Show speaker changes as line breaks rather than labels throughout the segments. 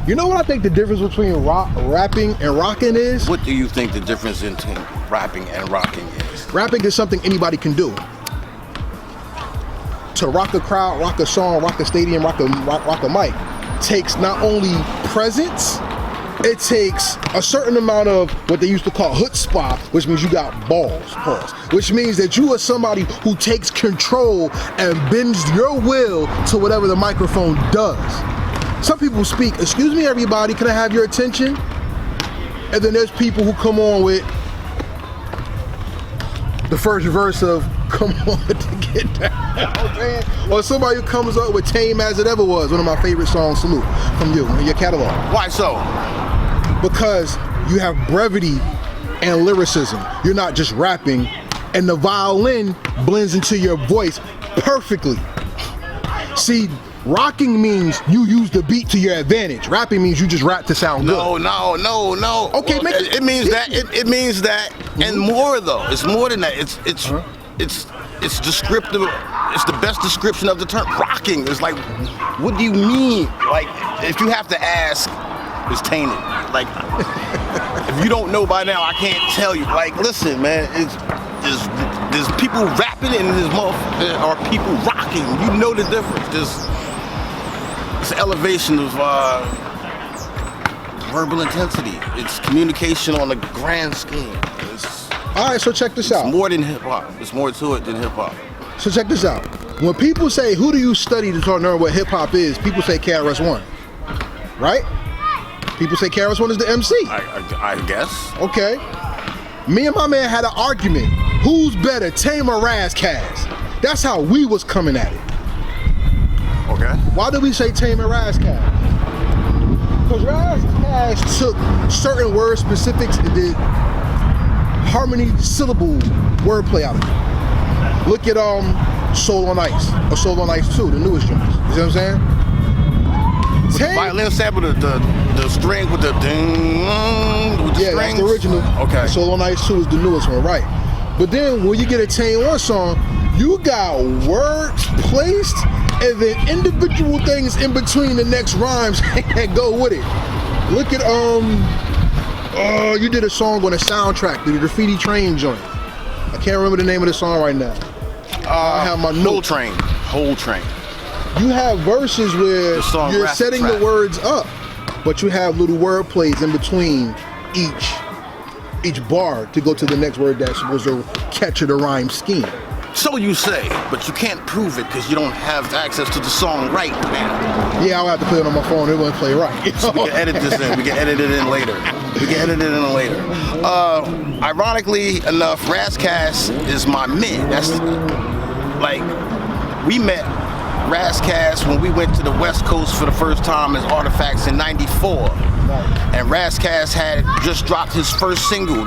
You know what I think the difference between rapping and rocking is?
What do you think the difference between rapping and rocking is?
Rapping is something anybody can do. To rock a crowd, rock a song, rock a stadium, rock a mic takes not only presence, it takes a certain amount of what they used to call chutzpah, which means you got balls, pause. Which means that you are somebody who takes control and bends your will to whatever the microphone does. Some people speak, excuse me everybody, can I have your attention? And then there's people who come on with the first verse of come on to get down, or somebody who comes up with Tame As It Ever Was, one of my favorite songs, salute, from you, in your catalog.
Why so?
Because you have brevity and lyricism. You're not just rapping, and the violin blends into your voice perfectly. See, rocking means you use the beat to your advantage. Rapping means you just rap to sound good.
No.
Okay,
well, it means that. It means that, and more though. It's more than that. It's descriptive. It's the best description of the term. Rocking is like, what do you mean? Like, if you have to ask, it's tainted. Like, if you don't know by now, I can't tell you. Like, listen, man, there's people rapping and there's are people rocking. You know the difference. It's elevation of verbal intensity. It's communication on a grand scale.
All right, so check this out.
It's more than hip hop. There's more to it than hip hop.
So check this out. When people say, who do you study to learn what hip hop is? People say KRS-One, right? People say KRS-One is the MC.
I guess.
Okay. Me and my man had an argument. Who's better, Tame or Ras Kass? That's how we was coming at it.
Okay.
Why do we say Tame and Ras Kass? Because Ras Kass took certain word specifics and did harmony, syllable, wordplay out of it. Look at Soul on Ice, or Soul on Ice 2, the newest joints. You see what I'm saying?
The violin sample, the string with the ding, with the strings.
That's the original.
Okay.
Soul on Ice 2 is the newest one, right? But then when you get a Tame One song, you got words placed and then individual things in between the next rhymes that go with it. Look at you did a song on a soundtrack, the Graffiti Train joint. I can't remember the name of the song right now. I have my notes.
Whole Train.
You have verses where you're setting the words up, but you have little word plays in between each bar to go to the next word that's supposed to capture the rhyme scheme.
So you say, but you can't prove it because you don't have access to the song right now.
Yeah, I'll have to play it on my phone. It won't play right.
So we can edit this in. We can edit it in later. Ironically enough, Ras Kass is my man. That's like, we met Ras Kass when we went to the West Coast for the first time as Artifacts in '94. And Ras Kass had just dropped his first single,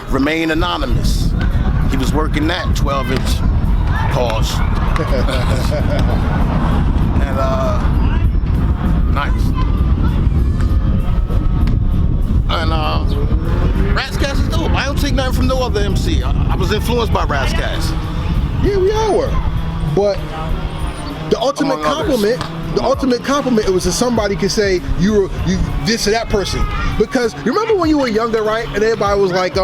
Remain Anonymous. He was working that 12-inch pause. And nice. And Ras Kass is dope. I don't take nothing from no other MC. I was influenced by Ras Kass.
Yeah, we all were. But the ultimate compliment, it was that somebody could say you this or that person. Because you remember when you were younger, right? And everybody was like,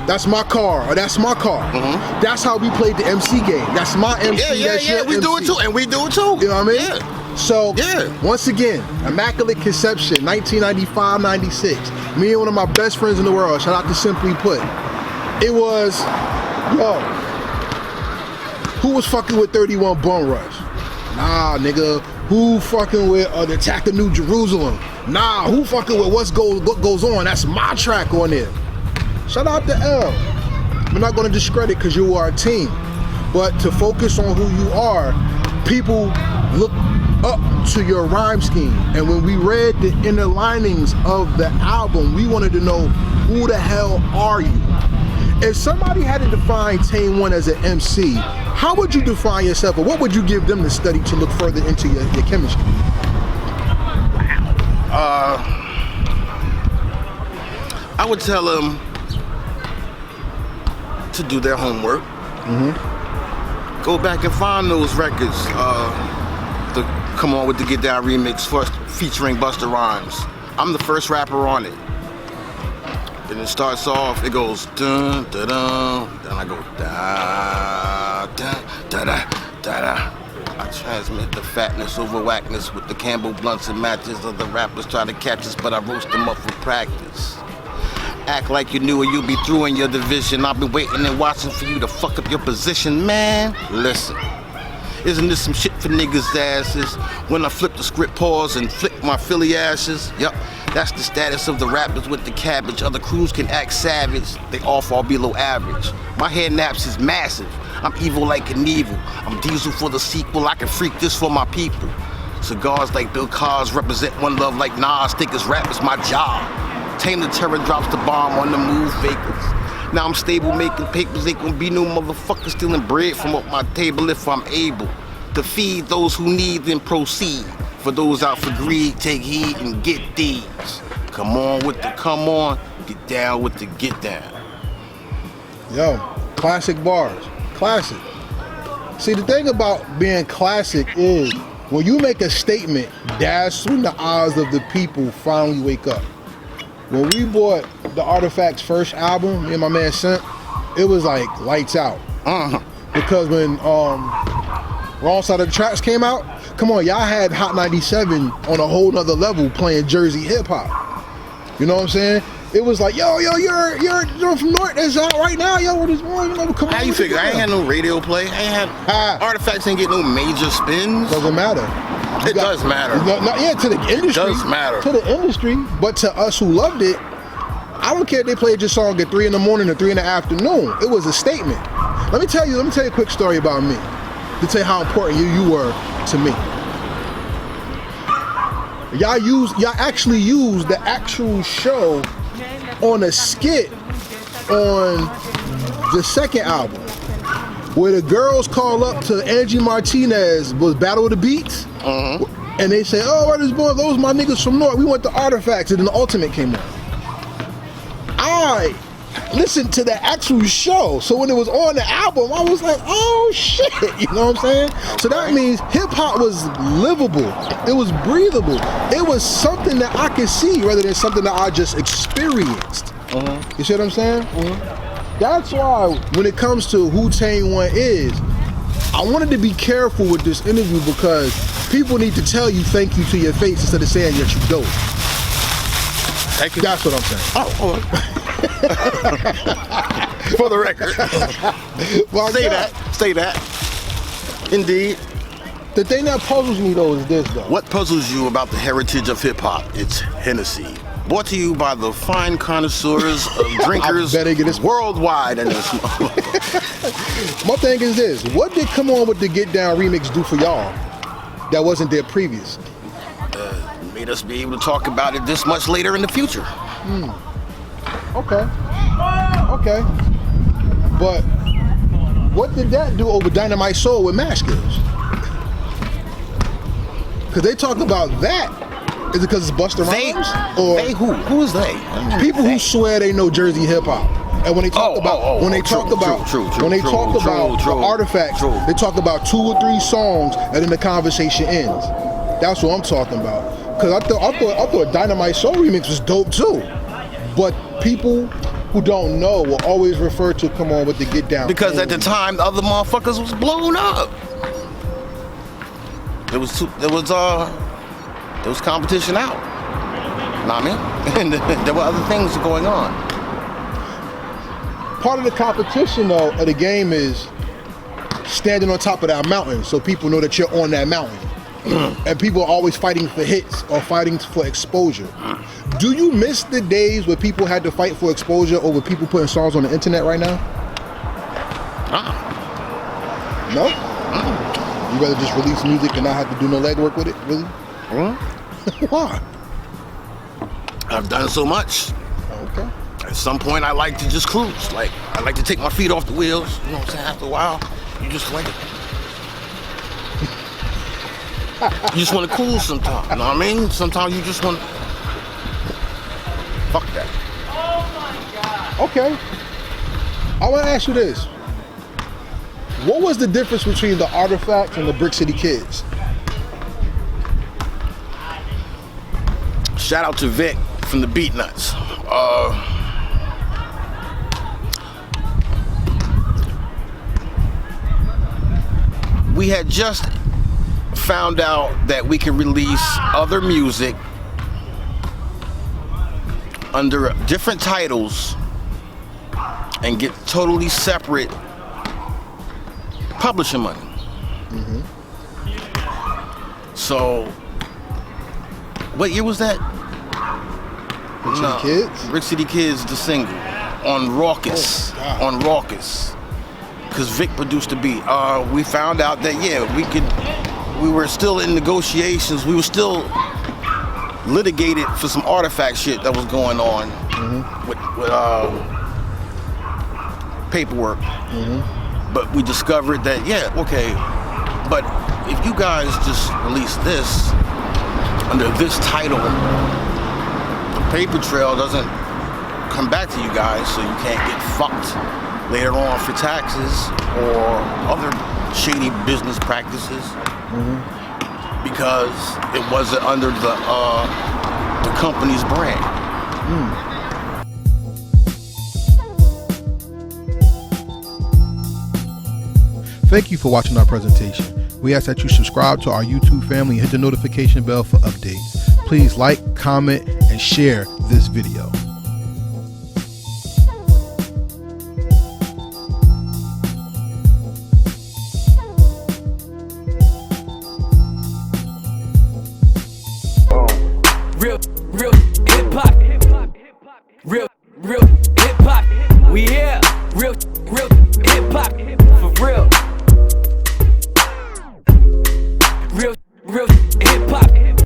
that's my car, or that's my car. Mm-hmm. That's how we played the MC game. That's my MC.
Yeah, we do it too, and we do it too.
You know what I mean?
Yeah.
So, once again, Immaculate Conception, 1995, 96. Me and one of my best friends in the world, shout out to Simply Put. It was, who was fucking with 31 Bum Rush? Nah, nigga. Who fucking with the Attack of New Jerusalem? Nah, who fucking with what goes on? That's my track on there. Shout out to L. We're not gonna discredit because you are a team, but to focus on who you are, people look up to your rhyme scheme. And when we read the inner linings of the album, we wanted to know, who the hell are you? If somebody had to define Tame One as an MC, how would you define yourself, or what would you give them to study to look further into your chemistry?
I would tell them to do their homework. Mm-hmm. Go back and find those records. The Come On With The Get Down remix first featuring Busta Rhymes. I'm the first rapper on it. Then it starts off, it goes dun da dun, then I go da da da da da da. I transmit the fatness over whackness with the Campbell blunts and matches. Other rappers try to catch us, but I roast them up for practice. Act like you knew or you'll be through in your division. I've been waiting and watching for you to fuck up your position, man. Listen, isn't this some shit for niggas' asses? When I flip the script pause and flick my Philly ashes. Yup, that's the status of the rappers with the cabbage. Other crews can act savage, they all fall below average. My hair naps is massive, I'm evil like Knievel. I'm Diesel for the sequel, I can freak this for my people. Cigars like Bill Cars represent one love like Nas. Think his rap is my job. Tame the terror, drops the bomb on the move fakers. Now I'm stable making papers, ain't gonna be no motherfucker stealing bread from up my table if I'm able to feed those who need, then proceed. For those out for greed, take heed and get these. Come on with the come on, get down with the get down.
Yo, classic bars, classic. See, the thing about being classic is when you make a statement, that's when the eyes of the people finally wake up. When we bought the Artifacts first album, me and my man Sent, it was like lights out. Because when Wrong Side of the Tracks came out, come on, y'all had Hot 97 on a whole nother level playing Jersey hip hop. You know what I'm saying? It was like, yo, you're from North, that's out right now, yo, what is one? You know, come on.
How you figure? I ain't had no radio play. I ain't had Artifacts ain't get no major spins.
Doesn't matter.
It does matter.
Yeah, to the industry. It
does matter.
To the industry, but to us who loved it, I don't care if they played your song at 3 in the morning or 3 in the afternoon. It was a statement. Let me tell you a quick story about me to tell you how important you were to me. Y'all actually used the actual show on a skit on the second album where the girls call up to Angie Martinez, was Battle of the Beats, and they say, oh, what is boy, those my niggas from North, we went to Artifacts, and then the Ultimate came on. I listened to the actual show, so when it was on the album, I was like, oh shit, you know what I'm saying? So that means hip hop was livable, it was breathable, it was something that I could see rather than something that I just experienced. You see what I'm saying? That's why when it comes to who Tame One is, I wanted to be careful with this interview because people need to tell you thank you to your face instead of saying that you dope.
Thank you.
That's what I'm saying.
Oh. For the record.
Well,
Say that. Indeed.
The thing that puzzles me though is this though.
What puzzles you about the heritage of hip hop? It's Hennessy. Brought to you by the fine connoisseurs of drinkers worldwide. And
my thing is this: what did Come On With The Get Down remix do for y'all that wasn't there previous?
Made us be able to talk about it this much later in the future.
Okay. But what did that do over Dynamite Soul with Mash Skills? Because they talk about that. Is it because it's Busta Rhymes?
They who? Who is they?
People who swear they know Jersey hip hop. And when they talk about the Artifacts, they talk about 2 or 3 songs and then the conversation ends. That's what I'm talking about. Because I thought Dynamite Soul remix was dope too. But people who don't know will always refer to Come On With The Get Down.
Because at the time, the other motherfuckers was blown up. There was competition out. Know what I mean? And there were other things going on.
Part of the competition though of the game is standing on top of that mountain so people know that you're on that mountain. And people are always fighting for hits or fighting for exposure. Do you miss the days where people had to fight for exposure over people putting songs on the internet right now? No? You rather just release music and not have to do no legwork with it, really? Why?
I've done so much.
Okay.
At some point, I like to just cruise. Like, I like to take my feet off the wheels. You know what I'm saying? After a while, you just like it. You just want to cool sometimes. You know what I mean? Sometimes you just want to. Fuck that.
Oh my God.
Okay. I want to ask you this. What was the difference between the Artifacts and the Brick City Kids?
Shout out to Vic from the Beat Nuts. We had just found out that we can release other music under different titles and get totally separate publishing money. So, what year was that?
Rich City Kids?
Rich City Kids, the single, on Raucous.
Oh,
on Raucous. Because Vic produced the beat. We found out that, we were still in negotiations. We were still litigated for some artifact shit that was going on with paperwork. But we discovered that, but if you guys just release this under this title, the paper trail doesn't come back to you guys, so you can't get fucked later on for taxes or other shady business practices because it wasn't under the company's brand.
Thank you for watching our presentation. We ask that you subscribe to our YouTube family and hit the notification bell for updates. Please like, comment, and share this video.
Real hip-hop. Real hip-hop. We here. Real hip-hop. For real. Real hip-hop.